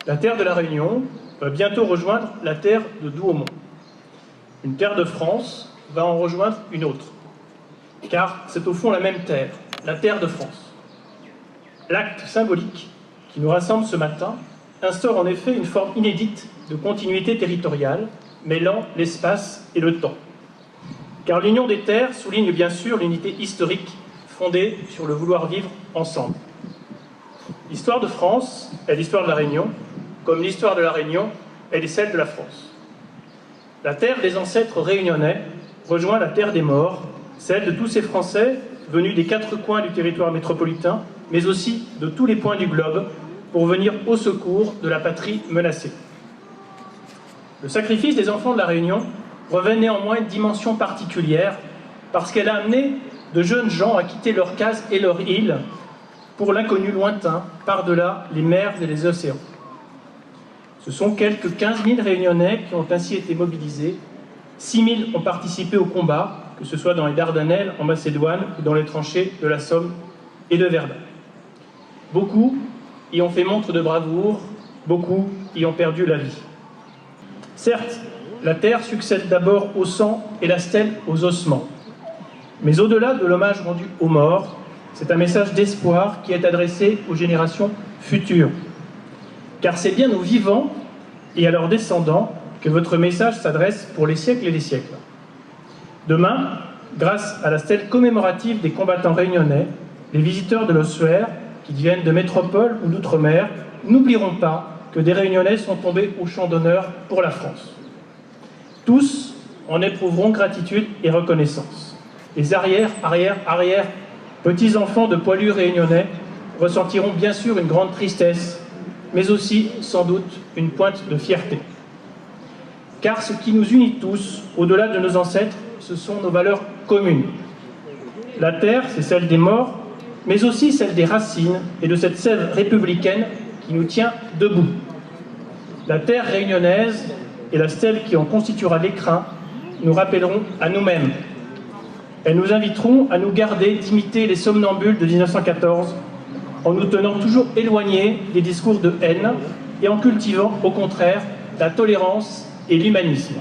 La terre de la Réunion va bientôt rejoindre la terre de Douaumont. Une terre de France va en rejoindre une autre, car c'est au fond la même terre, la terre de France. L'acte symbolique qui nous rassemble ce matin instaure en effet une forme inédite de continuité territoriale, mêlant l'espace et le temps. Car l'union des terres souligne bien sûr l'unité historique fondée sur le vouloir vivre ensemble. L'histoire de France est l'histoire de la Réunion, comme l'histoire de la Réunion, elle est celle de la France. La terre des ancêtres réunionnais rejoint la terre des morts, celle de tous ces Français venus des quatre coins du territoire métropolitain, mais aussi de tous les points du globe, pour venir au secours de la patrie menacée. Le sacrifice des enfants de la Réunion revêt néanmoins une dimension particulière, parce qu'elle a amené de jeunes gens à quitter leur case et leur île pour l'inconnu lointain, par-delà les mers et les océans. Ce sont quelques 15 000 Réunionnais qui ont ainsi été mobilisés. 6 000 ont participé au combat, que ce soit dans les Dardanelles, en Macédoine, ou dans les tranchées de la Somme et de Verdun. Beaucoup y ont fait montre de bravoure, beaucoup y ont perdu la vie. Certes, la terre succède d'abord au sang et la stèle aux ossements. Mais au-delà de l'hommage rendu aux morts, c'est un message d'espoir qui est adressé aux générations futures. Car c'est bien aux vivants et à leurs descendants que votre message s'adresse pour les siècles et les siècles. Demain, grâce à la stèle commémorative des combattants réunionnais, les visiteurs de l'ossuaire, qui viennent de métropole ou d'outre-mer, n'oublieront pas que des Réunionnais sont tombés au champ d'honneur pour la France. Tous en éprouveront gratitude et reconnaissance. Les arrière, petits-enfants de poilus réunionnais ressentiront bien sûr une grande tristesse, mais aussi, sans doute, une pointe de fierté. Car ce qui nous unit tous, au-delà de nos ancêtres, ce sont nos valeurs communes. La terre, c'est celle des morts, mais aussi celle des racines et de cette sève républicaine qui nous tient debout. La terre réunionnaise et la stèle qui en constituera l'écrin nous rappelleront à nous-mêmes. Elles nous inviteront à nous garder d'imiter les somnambules de 1914 en nous tenant toujours éloignés des discours de haine et en cultivant, au contraire, la tolérance et l'humanisme.